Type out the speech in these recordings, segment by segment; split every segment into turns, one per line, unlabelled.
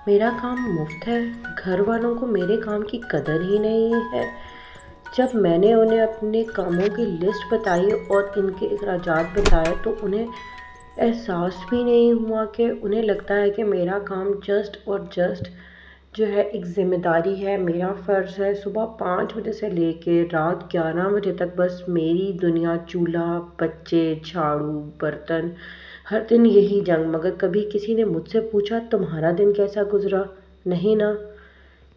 मेरा काम मुफ्त है। घर वालों को मेरे काम की कदर ही नहीं है। जब मैंने उन्हें अपने कामों की लिस्ट बताई और इनके अखराजात बताए तो उन्हें एहसास भी नहीं हुआ कि उन्हें लगता है कि मेरा काम जस्ट और जस्ट जो है एक ज़िम्मेदारी है। मेरा फ़र्ज़ है सुबह 5 बजे से लेके रात 11 बजे तक बस मेरी दुनिया, चूल्हा, बच्चे, झाड़ू, बर्तन, हर दिन यही जंग। मगर कभी किसी ने मुझसे पूछा तुम्हारा दिन कैसा गुजरा? नहीं ना,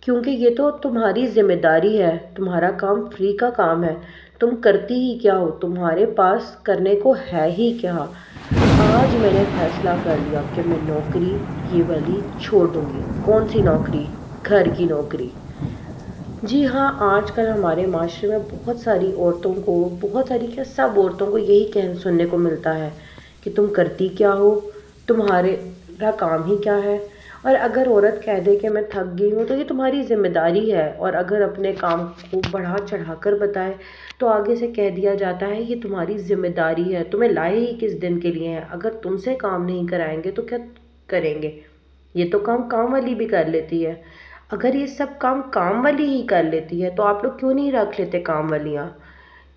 क्योंकि ये तो तुम्हारी जिम्मेदारी है। तुम्हारा काम फ्री का काम है। तुम करती ही क्या हो? तुम्हारे पास करने को है ही क्या? आज मैंने फैसला कर लिया कि मैं नौकरी ये वाली छोड़ दूंगी। कौन सी नौकरी? घर की नौकरी। जी हाँ, आजकल हमारे माशरे में बहुत सारी औरतों को, बहुत सारी क्या, सब औरतों को यही कह सुनने को मिलता है कि तुम करती क्या हो, तुम्हारा काम ही क्या है। और अगर औरत कह दे कि मैं थक गई हूँ तो ये तुम्हारी जिम्मेदारी है, और अगर अपने काम को बढ़ा चढ़ा कर बताए तो आगे से कह दिया जाता है ये तुम्हारी जिम्मेदारी है, तुम्हें लाए ही किस दिन के लिए हैं। अगर तुमसे काम नहीं कराएंगे तो क्या करेंगे? ये तो काम काम वाली भी कर लेती है। अगर ये सब काम काम वाली ही कर लेती है तो आप लोग क्यों नहीं रख लेते काम वालियाँ?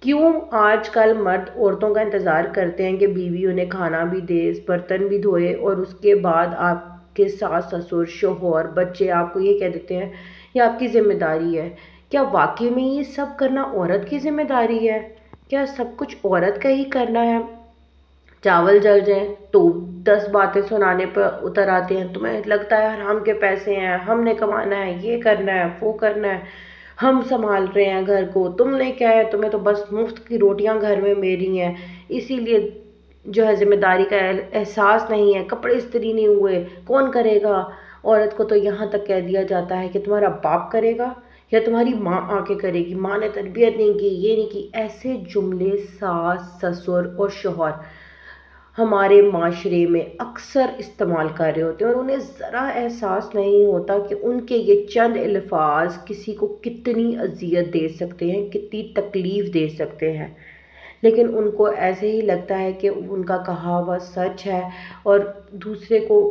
क्यों आजकल मर्द औरतों का इंतज़ार करते हैं कि बीवी उन्हें खाना भी दे, बर्तन भी धोए, और उसके बाद आपके सास ससुर शोहर बच्चे आपको ये कह देते हैं ये आपकी ज़िम्मेदारी है? क्या वाकई में ये सब करना औरत की ज़िम्मेदारी है? क्या सब कुछ औरत का ही करना है? चावल जल जाए तो 10 बातें सुनाने पर उतर आते हैं, तुम्हें लगता है हराम के पैसे हैं, हमने कमाना है, ये करना है, वो करना है, हम संभाल रहे हैं घर को, तुमने क्या है, तुम्हें तो बस मुफ्त की रोटियां घर में मेरी हैं, इसीलिए जो है जिम्मेदारी का एहसास नहीं है, कपड़े इस्त्री नहीं हुए कौन करेगा? औरत को तो यहाँ तक कह दिया जाता है कि तुम्हारा बाप करेगा या तुम्हारी माँ आके करेगी, माँ ने तरबियत नहीं की, ये नहीं की। ऐसे जुमले सास ससुर और शौहर हमारे माशरे में अक्सर इस्तेमाल कर रहे होते हैं, और उन्हें ज़रा एहसास नहीं होता कि उनके ये चंद अल्फाज किसी को कितनी अजियत दे सकते हैं, कितनी तकलीफ़ दे सकते हैं। लेकिन उनको ऐसे ही लगता है कि उनका कहा हुआ सच है, और दूसरे को,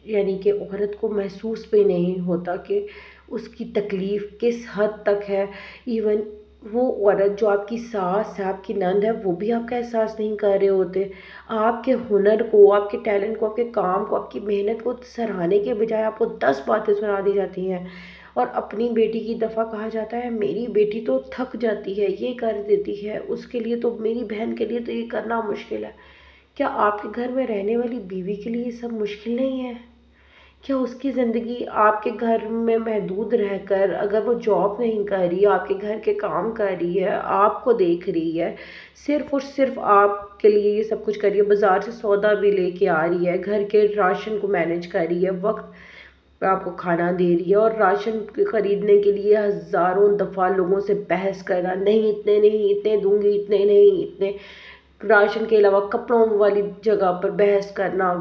यानी कि औरत को महसूस भी नहीं होता कि उसकी तकलीफ़ किस हद तक है। इवन वो औरत जो आपकी सास है, आपकी नंद है, वो भी आपका एहसास नहीं कर रहे होते। आपके हुनर को, आपके टैलेंट को, आपके काम को, आपकी मेहनत को सराहने के बजाय आपको 10 बातें सुना दी जाती हैं। और अपनी बेटी की दफ़ा कहा जाता है मेरी बेटी तो थक जाती है, ये कर देती है, उसके लिए तो, मेरी बहन के लिए तो ये करना मुश्किल है। क्या आपके घर में रहने वाली बीवी के लिए ये सब मुश्किल नहीं है? क्या उसकी ज़िंदगी आपके घर में महदूद रहकर, अगर वो जॉब नहीं कर रही, आपके घर के काम कर रही है, आपको देख रही है, सिर्फ़ और सिर्फ़ आपके लिए ये सब कुछ कर रही है, बाज़ार से सौदा भी लेके आ रही है, घर के राशन को मैनेज कर रही है, वक्त पे आपको खाना दे रही है, और राशन ख़रीदने के लिए हज़ारों दफ़ा लोगों से बहस करना, नहीं इतने नहीं, इतने दूंगी, इतने नहीं, इतने, राशन के अलावा कपड़ों वाली जगह पर बहस करना,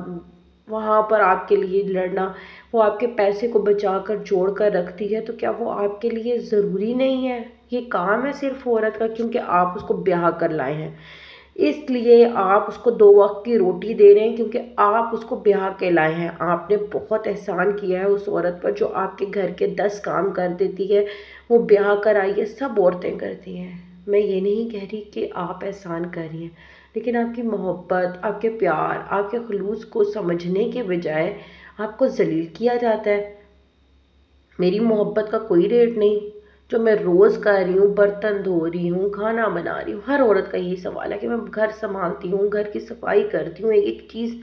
वहाँ पर आपके लिए लड़ना, वो आपके पैसे को बचा कर जोड़ कर रखती है, तो क्या वो आपके लिए ज़रूरी नहीं है? ये काम है सिर्फ औरत का, क्योंकि आप उसको ब्याह कर लाए हैं, इसलिए आप उसको 2 वक्त की रोटी दे रहे हैं, क्योंकि आप उसको ब्याह के लाए हैं। आपने बहुत एहसान किया है उस औरत पर जो आपके घर के 10 काम कर देती है, वो ब्याह कर आई है, सब औरतें करती हैं। मैं ये नहीं कह रही कि आप एहसान कर रही हैं, लेकिन आपकी मोहब्बत, आपके प्यार, आपके खुलूस को समझने के बजाय आपको जलील किया जाता है। मेरी मोहब्बत का कोई रेट नहीं, जो मैं रोज़ कर रही हूँ, बर्तन धो रही हूँ, खाना बना रही हूँ। हर औरत का यही सवाल है कि मैं घर संभालती हूँ, घर की सफाई करती हूँ, एक एक चीज़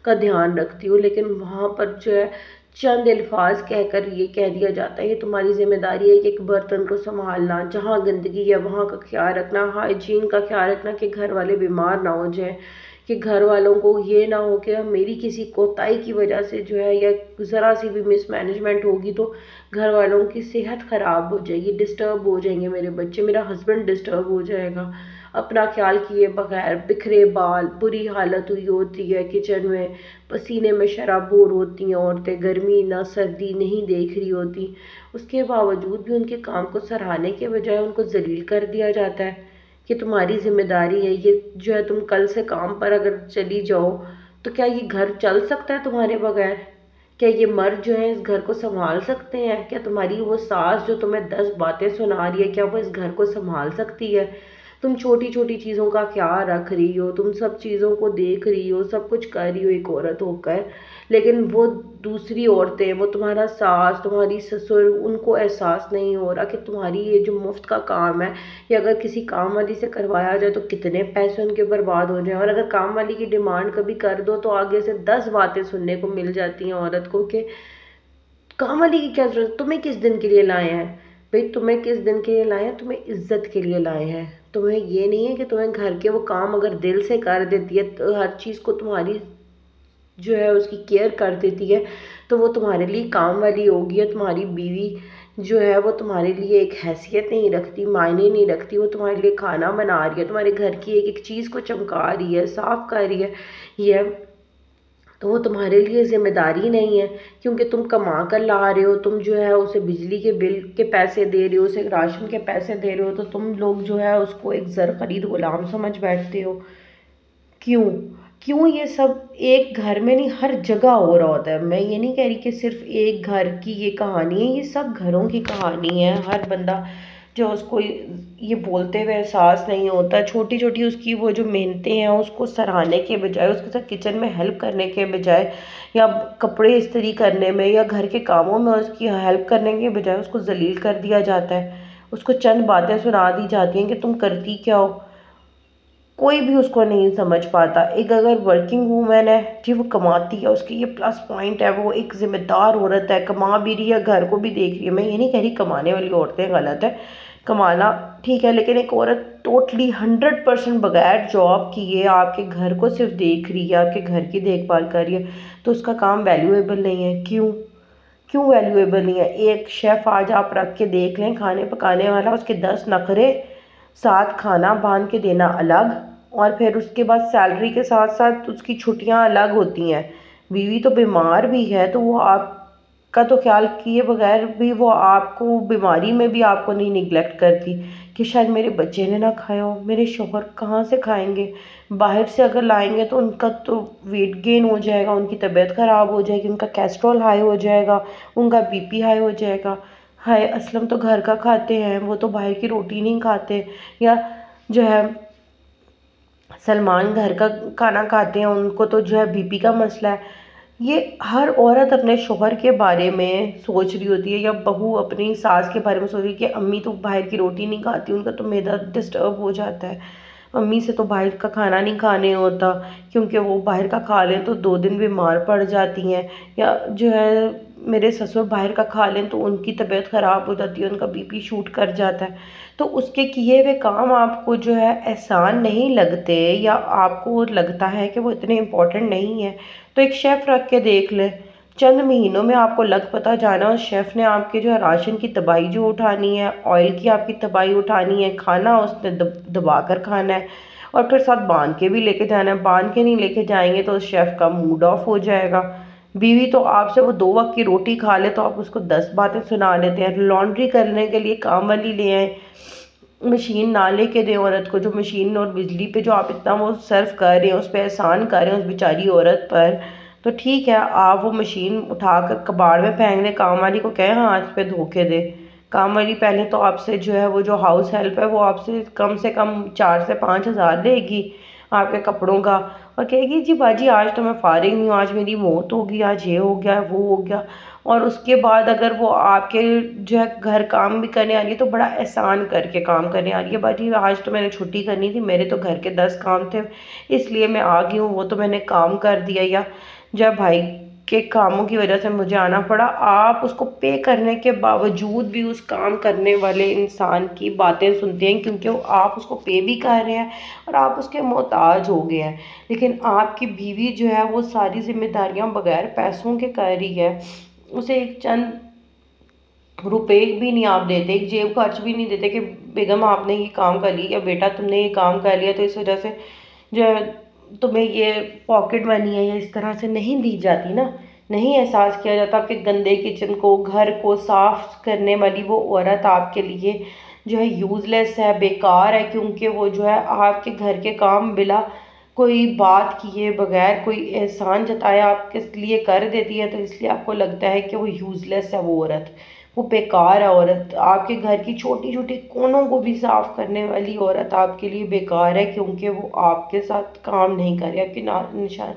का ध्यान रखती हूँ, लेकिन वहाँ पर जो है चंद अल्फाज कहकर ये कह दिया जाता है ये तुम्हारी जिम्मेदारी है कि एक बर्तन को संभालना, जहाँ गंदगी है वहाँ का ख्याल रखना, हाइजीन का ख्याल रखना कि घर वाले बीमार ना हो जाए, कि घर वालों को ये ना हो कि मेरी किसी कोताही की वजह से जो है, या ज़रा सी भी मिसमैनेजमेंट होगी तो घर वालों की सेहत ख़राब हो जाएगी, डिस्टर्ब हो जाएंगे मेरे बच्चे, मेरा हस्बैंड डिस्टर्ब हो जाएगा। अपना ख्याल किए बगैर बिखरे बाल, बुरी हालत हुई होती है किचन में, पसीने में शराबोर होती हैं औरतें, गर्मी ना सर्दी नहीं देख रही होती, उसके बावजूद भी उनके काम को सराहने के बजाय उनको जलील कर दिया जाता है कि तुम्हारी जिम्मेदारी है ये, जो है तुम कल से काम पर अगर चली जाओ तो क्या ये घर चल सकता है तुम्हारे बगैर? क्या ये मर्द जो है इस घर को संभाल सकते हैं? क्या तुम्हारी वो सास जो तुम्हें 10 बातें सुना रही है, क्या वो इस घर को संभाल सकती है? तुम छोटी छोटी चीज़ों का ख्याल रख रही हो, तुम सब चीज़ों को देख रही हो, सब कुछ कर रही हो एक औरत होकर, लेकिन वो दूसरी औरतें, वो तुम्हारा सास, तुम्हारी ससुर, उनको एहसास नहीं हो रहा कि तुम्हारी ये जो मुफ्त का काम है, ये अगर किसी काम वाली से करवाया जाए तो कितने पैसे उनके बर्बाद हो जाए। और अगर काम वाली की डिमांड कभी कर दो तो आगे से 10 बातें सुनने को मिल जाती हैं औरत को कि काम वाली की क्या जरूरत, तुम्हें किस दिन के लिए लाए हैं? भाई तुम्हें किस दिन के लिए लाए हैं? तुम्हें इज्जत के लिए लाए हैं। तुम्हें ये नहीं है कि तुम्हें घर के वो काम अगर दिल से कर देती है, तो हर चीज़ को तुम्हारी जो है उसकी केयर कर देती है, तो वो तुम्हारे लिए काम वाली होगी। या तुम्हारी बीवी जो है वो तुम्हारे लिए एक हैसियत नहीं रखती, मायने नहीं रखती, वो तुम्हारे लिए खाना बना रही है, तुम्हारे घर की एक एक चीज़ को चमका रही है, साफ कर रही है, ये तो वो तुम्हारे लिए जिम्मेदारी नहीं है। क्योंकि तुम कमा कर ला रहे हो, तुम जो है उसे बिजली के बिल के पैसे दे रहे हो, उसे राशन के पैसे दे रहे हो, तो तुम लोग जो है उसको एक ज़र खरीद गुलाम समझ बैठते हो। क्यों? क्यों ये सब एक घर में नहीं, हर जगह हो रहा होता है। मैं ये नहीं कह रही कि सिर्फ एक घर की ये कहानी है, ये सब घरों की कहानी है। हर बंदा जो उसको ये बोलते हुए एहसास नहीं होता, छोटी छोटी उसकी वो जो मेहनतें हैं उसको सराहने के बजाय, उसके साथ किचन में हेल्प करने के बजाय, या कपड़े इस्त्री करने में या घर के कामों में उसकी हेल्प करने के बजाय उसको जलील कर दिया जाता है। उसको चंद बातें सुना दी जाती हैं कि तुम करती क्या हो। कोई भी उसको नहीं समझ पाता। एक अगर वर्किंग वूमेन है जी, वो कमाती है, उसकी ये प्लस पॉइंट है, वो एक जिम्मेदार औरत है, कमा भी रही है, घर को भी देख रही है। मैं ये नहीं कह रही कमाने वाली औरतें गलत है, कमाना ठीक है, लेकिन एक औरत टोटली 100% बगैर जॉब किए आपके घर को सिर्फ देख रही है, आपके घर की देखभाल कर रही है, तो उसका काम वैल्यूएबल नहीं है। क्यों? क्यों वैल्यूएबल नहीं है? एक शेफ़ आज आप रख के देख लें, खाने पकाने वाला, उसके 10 नखरे, साथ खाना बांध के देना अलग, और फिर उसके बाद सैलरी के साथ साथ उसकी छुट्टियां अलग होती हैं। बीवी तो बीमार भी है तो वो आपका तो ख्याल किए बगैर भी वो आपको बीमारी में भी आपको नहीं निगलेक्ट करती कि शायद मेरे बच्चे ने ना खाया हो, मेरे शौहर कहाँ से खाएंगे, बाहर से अगर लाएंगे तो उनका तो वेट गेन हो जाएगा, उनकी तबीयत ख़राब हो जाएगी, उनका कैस्ट्रॉल हाई हो जाएगा, उनका बीपी हाई हो जाएगा। हाय असलम तो घर का खाते हैं, वो तो बाहर की रोटी नहीं खाते। या जो है सलमान घर का खाना खाते हैं, उनको तो जो है बीपी का मसला है। ये हर औरत अपने शोहर के बारे में सोच रही होती है, या बहू अपनी सास के बारे में सोच रही है कि अम्मी तो बाहर की रोटी नहीं खाती, उनका तो मैदा डिस्टर्ब हो जाता है, अम्मी से तो बाहर का खाना नहीं खाने होता, क्योंकि वो बाहर का खा लें तो 2 दिन बीमार पड़ जाती हैं। या जो है मेरे ससुर बाहर का खा लें तो उनकी तबीयत ख़राब हो जाती है, उनका बीपी शूट कर जाता है। तो उसके किए हुए काम आपको जो है एहसान नहीं लगते, या आपको लगता है कि वो इतने इम्पोर्टेंट नहीं है, तो एक शेफ़ रख के देख लें। चंद महीनों में आपको लग पता जाना उस शेफ़ ने आपके जो है राशन की तबाही जो उठानी है, ऑयल की आपकी तबाही उठानी है, खाना उसने दबा कर खाना है, और फिर साथ बांध के भी लेके जाना है। बांध के नहीं लेके जाएंगे तो उस शेफ़ का मूड ऑफ हो जाएगा। बीवी तो आपसे वो 2 वक्त की रोटी खा ले तो आप उसको 10 बातें सुना लेते हैं। लॉन्ड्री करने के लिए काम वाली ले आए, मशीन ना लेके दें औरत को, जो मशीन और बिजली पे जो आप इतना वो सर्व कर रहे हैं, उस पर एहसान कर रहे हैं उस बेचारी औरत पर, तो ठीक है आप वो मशीन उठा कर कबाड़ में फेंक दें, काम वाली को कहें हाथ पे धो के दे। काम वाली पहले तो आपसे जो है वो जो हाउस हेल्प है वो आपसे कम से कम 4 से 5 हज़ार लेगी आपके कपड़ों का, और कहेगी जी बाजी आज तो मैं फारिग नहीं हूँ, आज मेरी मौत होगी, आज ये हो गया वो हो गया। और उसके बाद अगर वो आपके जो है घर काम भी करने आ रही है तो बड़ा एहसान करके काम करने आ रही है, बाजी आज तो मैंने छुट्टी करनी थी, मेरे तो घर के 10 काम थे इसलिए मैं आ गई हूँ, वो तो मैंने काम कर दिया। या जब भाई के कामों की वजह से मुझे आना पड़ा, आप उसको पे करने के बावजूद भी उस काम करने वाले इंसान की बातें सुनते हैं, क्योंकि वो आप उसको पे भी कर रहे हैं और आप उसके मोहताज हो गए हैं। लेकिन आपकी बीवी जो है वो सारी जिम्मेदारियां बगैर पैसों के कर रही है, उसे एक चंद रुपए भी नहीं आप देते, एक जेब खर्च भी नहीं देते कि बेगम आपने ये काम कर लिया, या बेटा तुमने ये काम कर लिया तो इस वजह से जो है तुम्हें ये पॉकेट मनी है, या इस तरह से नहीं दी जाती ना, नहीं एहसास किया जाता। आपके गंदे किचन को, घर को साफ करने वाली वो औरत आपके लिए जो है यूज़लेस है, बेकार है, क्योंकि वो जो है आपके घर के काम बिला कोई बात किए बगैर, कोई एहसान जताए आपके लिए कर देती है, तो इसलिए आपको लगता है कि वो यूज़लेस है, वो औरत, वो बेकार है औरत। आपके घर की छोटी छोटी कोनों को भी साफ करने वाली औरत आपके लिए बेकार है, क्योंकि वो आपके साथ काम नहीं कर रही, आपके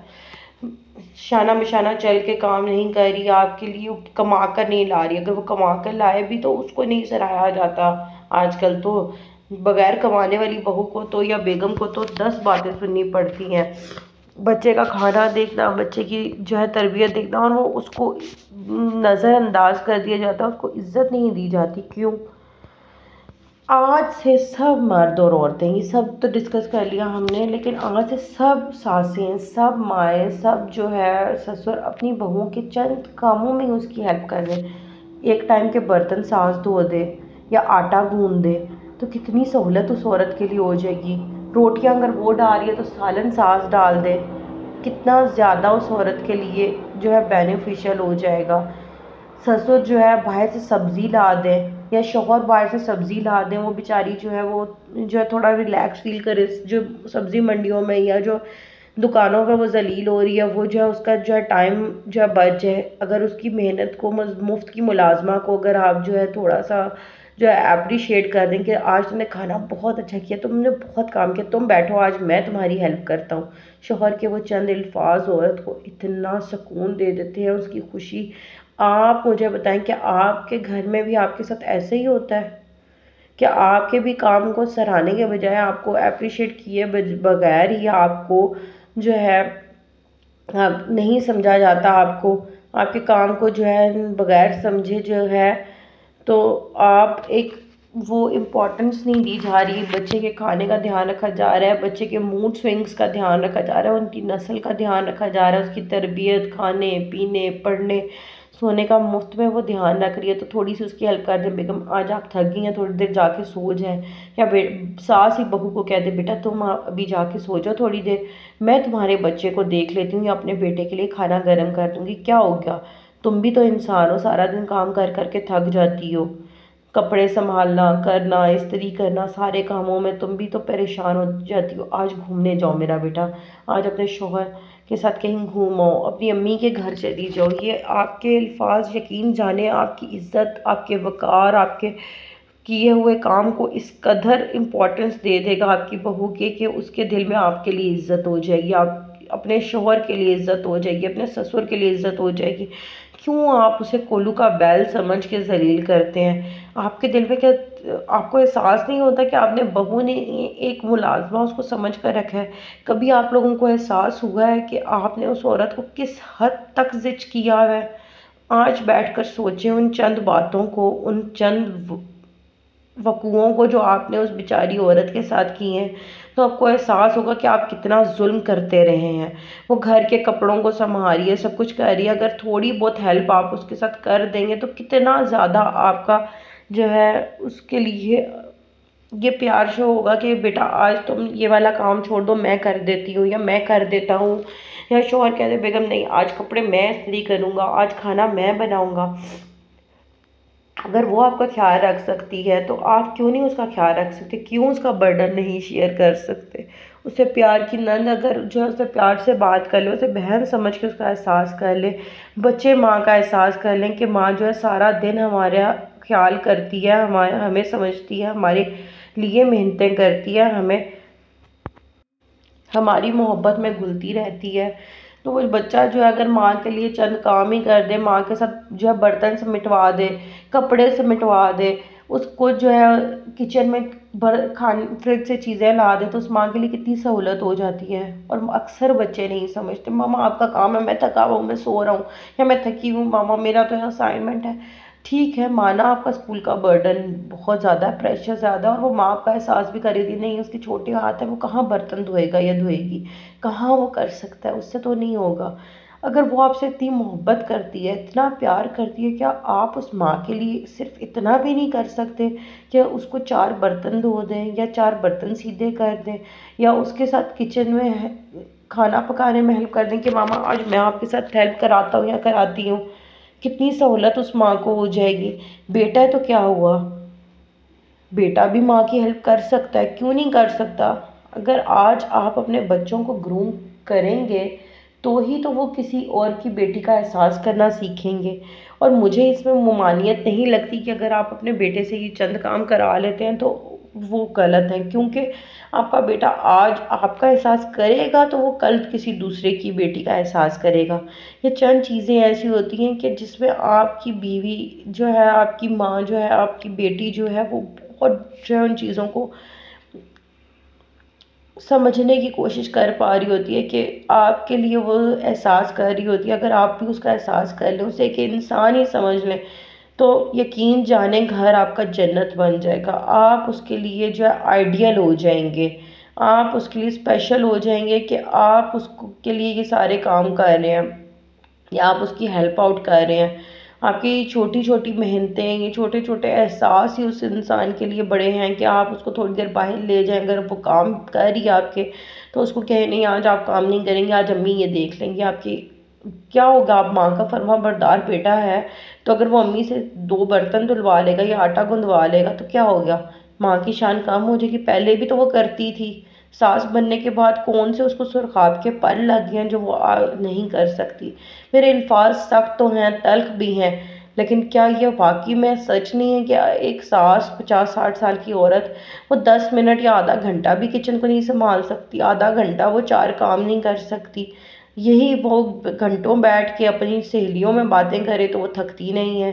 शाना बिशाना चल के काम नहीं कर रही, आपके लिए कमा कर नहीं ला रही। अगर वो कमा कर लाए भी तो उसको नहीं सराहा जाता। आजकल तो बगैर कमाने वाली बहू को तो, या बेगम को तो 10 बातें सुननी पड़ती हैं। बच्चे का खाना देखना, बच्चे की जो है तरबियत देखना, और वो उसको नज़रअंदाज कर दिया जाता है, उसको इज्जत नहीं दी जाती। क्यों? आज से सब मर्द और औरतें, ये सब तो डिस्कस कर लिया हमने, लेकिन आज से सब सासें, सब माएँ, सब जो है ससुर अपनी बहुओं के चंद कामों में उसकी हेल्प कर रहे हैं। एक टाइम के बर्तन सास धो दे या आटा गूंद दे तो कितनी सहूलत उस औरत के लिए हो जाएगी। रोटियां अगर वो डाल रही है तो सालन सास डाल दे, कितना ज़्यादा उस औरत के लिए जो है बेनिफिशियल हो जाएगा। ससुर जो है बाहर से सब्ज़ी ला दें या शौहर बाहर से सब्ज़ी ला दें, वो बेचारी जो है वो जो है थोड़ा रिलैक्स फील करे। जो सब्ज़ी मंडियों में या जो दुकानों पर वो जलील हो रही है, वो जो है उसका जो है टाइम जो है बच जाए। अगर उसकी मेहनत को, मुफ्त की मुलाजमा को अगर आप जो है थोड़ा सा जो है अप्रिशिएट कर दें कि आज तुमने खाना बहुत अच्छा किया, तुमने बहुत काम किया, तुम बैठो आज मैं तुम्हारी हेल्प करता हूँ। शौहर के वो चंद अल्फाज औरत को इतना सुकून दे देते हैं, उसकी खुशी। आप मुझे बताएं कि आपके घर में भी आपके साथ ऐसे ही होता है? क्या आपके भी काम को सराहने के बजाय आपको अप्रिशिएट किए बगैर ही आपको जो है आप नहीं समझा जाता, आपको आपके काम को जो है बगैर समझे जो है तो आप एक वो इम्पोर्टेंस नहीं दी जा रही। बच्चे के खाने का ध्यान रखा जा रहा है, बच्चे के मूड स्विंग्स का ध्यान रखा जा रहा है, उनकी नस्ल का ध्यान रखा जा रहा है, उसकी तरबियत, खाने पीने, पढ़ने सोने का मुफ्त में वो ध्यान रख रही है। तो थोड़ी सी उसकी हेल्प कर दे, बेगम आज आप थक गई हैं, थोड़ी देर जाके सो जाएं। या सास ही बहू को कह दे, बेटा तुम अभी जाके सो जाओ थोड़ी देर, मैं तुम्हारे बच्चे को देख लेती हूँ या अपने बेटे के लिए खाना गर्म कर दूँगी। क्या हो गया? तुम भी तो इंसान हो, सारा दिन काम कर करके थक जाती हो। कपड़े संभालना, करना, इस्त्री करना, सारे कामों में तुम भी तो परेशान हो जाती हो। आज घूमने जाओ मेरा बेटा, आज अपने शौहर के साथ कहीं घूमो, अपनी अम्मी के घर चली जाओ। ये आपके अल्फाज यकीन जाने आपकी इज़्ज़त, आपके वक़ार, आपके किए हुए काम को इस कदर इम्पोर्टेंस दे देगा आपकी बहू के कि उसके दिल में आपके लिए इज़्ज़त हो जाएगी, आप अपने शौहर के लिए इज़्ज़त हो जाएगी, अपने ससुर के लिए इज़्ज़त हो जाएगी। क्यों आप उसे कोल्लू का बैल समझ के ज़लील करते हैं? आपके दिल में क्या आपको एहसास नहीं होता कि आपने बहू ने एक मुलाजमा उसको समझ कर रखा है? कभी आप लोगों को एहसास हुआ है कि आपने उस औरत को किस हद तक ज़िच किया है? आज बैठकर सोचें उन चंद बातों को, उन चंद वक़ुओं को जो आपने उस बेचारी औरत के साथ किए हैं, तो आपको एहसास होगा कि आप कितना जुल्म करते रहे हैं। वो घर के कपड़ों को संभाल रही है, सब कुछ कर रही है, अगर थोड़ी बहुत हेल्प आप उसके साथ कर देंगे तो कितना ज़्यादा आपका जो है उसके लिए ये प्यार शो होगा कि बेटा आज तुम ये वाला काम छोड़ दो, मैं कर देती हूँ या मैं कर देता हूँ। या शौहर कहते बेगम नहीं, आज कपड़े मैं इस्त्री करूँगा, आज खाना मैं बनाऊँगा। अगर वो आपका ख्याल रख सकती है तो आप क्यों नहीं उसका ख्याल रख सकते? क्यों उसका बर्डन नहीं शेयर कर सकते? उसे प्यार की नंद अगर जो है उससे प्यार से बात कर ले, उसे बहन समझ के उसका एहसास कर ले। बच्चे माँ का एहसास कर लें कि माँ जो है सारा दिन हमारा ख्याल करती है, हमें समझती है, हमारे लिए मेहनतें करती है, हमें हमारी मोहब्बत में घुलती रहती है। तो वो बच्चा जो है अगर माँ के लिए चंद काम ही कर दे, माँ के साथ जो है बर्तन से मिटवा दे, कपड़े से मिटवा दे, उसको जो है किचन में फ्रिज से चीज़ें ला दे, तो उस माँ के लिए कितनी सहूलत हो जाती है। और अक्सर बच्चे नहीं समझते, मामा आपका काम है, मैं थका हुआ हूँ, मैं सो रहा हूँ, या मैं थकी हूँ मामा, मेरा तो असाइनमेंट है। ठीक है, माना आपका स्कूल का बर्डन बहुत ज़्यादा है, प्रेशर ज़्यादा है, और वो माँ का एहसास भी करेगी नहीं, उसके छोटे हाथ है, वो कहाँ बर्तन धोएगा या धोएगी, कहाँ वो कर सकता है, उससे तो नहीं होगा। अगर वो आपसे इतनी मोहब्बत करती है, इतना प्यार करती है, क्या आप उस माँ के लिए सिर्फ इतना भी नहीं कर सकते कि उसको 4 बर्तन धो दें या 4 बर्तन सीधे कर दें, या उसके साथ किचन में खाना पकाने में हेल्प कर दें कि मामा आज मैं आपके साथ हेल्प कराता हूँ या कराती हूँ? कितनी सहूलत उस माँ को हो जाएगी। बेटा है तो क्या हुआ, बेटा भी माँ की हेल्प कर सकता है, क्यों नहीं कर सकता? अगर आज आप अपने बच्चों को ग्रूम करेंगे तो ही तो वो किसी और की बेटी का एहसास करना सीखेंगे। और मुझे इसमें ममानियत नहीं लगती कि अगर आप अपने बेटे से ये चंद काम करा लेते हैं तो वो गलत है, क्योंकि आपका बेटा आज आपका एहसास करेगा तो वो कल किसी दूसरे की बेटी का एहसास करेगा। ये चंद चीज़ें ऐसी होती हैं कि जिसमें आपकी बीवी जो है, आपकी माँ जो है, आपकी बेटी जो है, वो बहुत जो है उन चीज़ों को समझने की कोशिश कर पा रही होती है कि आपके लिए वो एहसास कर रही होती है। अगर आप भी उसका एहसास कर लें, उसे एक इंसान ही समझ लें, तो यकीन जाने घर आपका जन्नत बन जाएगा। आप उसके लिए जो है आइडियल हो जाएंगे, आप उसके लिए स्पेशल हो जाएंगे कि आप उसको के लिए ये सारे काम कर रहे हैं या आप उसकी हेल्प आउट कर रहे हैं। आपकी छोटी छोटी मेहनतें, ये छोटे छोटे एहसास ही उस इंसान के लिए बड़े हैं कि आप उसको थोड़ी देर बाहर ले जाएं। अगर वो काम कर रही है आपके, तो उसको कहें नहीं आज आप काम नहीं करेंगे, आज अम्मी ये देख लेंगे आपकी। क्या होगा, आप माँ का फर्मा बरदार बेटा है, तो अगर वो अम्मी से 2 बर्तन धुलवा लेगा या आटा गुंदवा लेगा तो क्या हो गया, माँ की शान कम हो जाएगी। पहले भी तो वो करती थी, सास बनने के बाद कौन से उसको सुरखाब के पल लग गए हैं जो वो नहीं कर सकती। मेरे अल्फाज सख्त तो हैं, तल्ख भी हैं, लेकिन क्या ये वाकई में सच नहीं है कि एक सास 50-60 साल की औरत वो 10 मिनट या आधा घंटा भी किचन को नहीं संभाल सकती, आधा घंटा वो 4 काम नहीं कर सकती। यही वो घंटों बैठ के अपनी सहेलियों में बातें करे तो वो थकती नहीं है।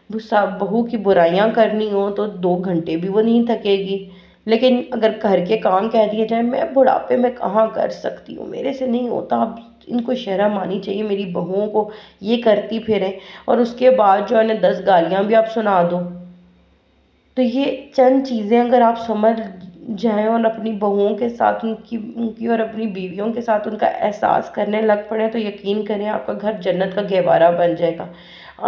वो सब बहू की बुराइयां करनी हो तो 2 घंटे भी वो नहीं थकेगी। लेकिन अगर घर के काम कह दिए जाए, मैं बुढ़ापे में कहाँ कर सकती हूँ, मेरे से नहीं होता, अब इनको शर्म आनी चाहिए, मेरी बहुओं को ये करती फिरें। और उसके बाद जो है ना 10 गालियाँ भी आप सुना दो। तो ये चंद चीज़ें अगर आप समझ जाएं और अपनी बहुओं के साथ उनकी उनकी और अपनी बीवियों के साथ उनका एहसास करने लग पड़े, तो यकीन करें आपका घर जन्नत का गहवारा बन जाएगा।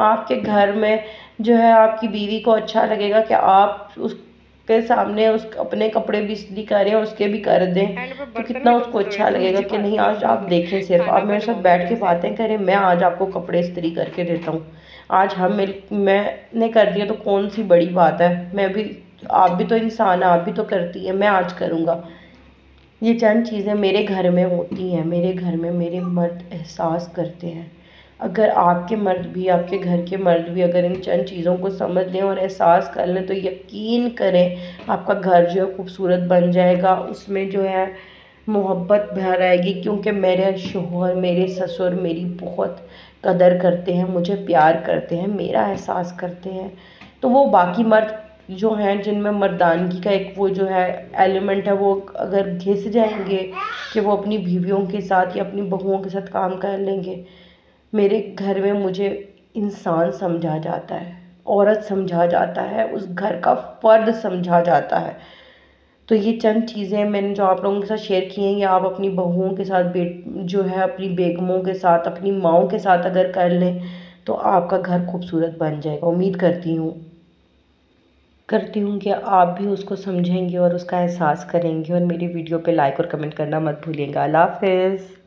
आपके घर में जो है आपकी बीवी को अच्छा लगेगा कि आप उसके सामने उस अपने कपड़े भी इस्त्री करें, उसके भी कर दें, तो कितना उसको अच्छा लगेगा कि नहीं आज आप देखें, सिर्फ आप मेरे साथ बैठ के बातें करें, मैं आज आपको कपड़े इस्त्री करके देता हूँ। आज हम मिल मैंने कर दिया तो कौन सी बड़ी बात है, मैं भी, आप भी तो इंसान है, आप भी तो करती है, मैं आज करूँगा। ये चंद चीज़ें मेरे घर में होती हैं, मेरे घर में मेरे मर्द एहसास करते हैं। अगर आपके मर्द भी, आपके घर के मर्द भी अगर इन चंद चीज़ों को समझ लें और एहसास कर लें, तो यकीन करें आपका घर जो है खूबसूरत बन जाएगा, उसमें जो है मोहब्बत भर आएगी। क्योंकि मेरे शोहर, मेरे ससुर मेरी बहुत कदर करते हैं, मुझे प्यार करते हैं, मेरा एहसास करते हैं। तो वो बाकी मर्द जो हैं जिनमें मर्दानगी का एक वो जो है एलिमेंट है, वो अगर घिस जाएंगे कि वो अपनी बीवियों के साथ या अपनी बहुओं के साथ काम कर लेंगे, मेरे घर में मुझे इंसान समझा जाता है, औरत समझा जाता है, उस घर का फ़र्द समझा जाता है। तो ये चंद चीज़ें मैंने जो आप लोगों के साथ शेयर की हैं, ये आप अपनी बहुओं के साथ जो है अपनी बेगमों के साथ, अपनी माँओं के साथ अगर कर लें तो आपका घर खूबसूरत बन जाएगा। उम्मीद करती हूँ कि आप भी उसको समझेंगे और उसका एहसास करेंगे। और मेरी वीडियो पे लाइक और कमेंट करना मत भूलिएगा। अल्लाह हाफ़िज़।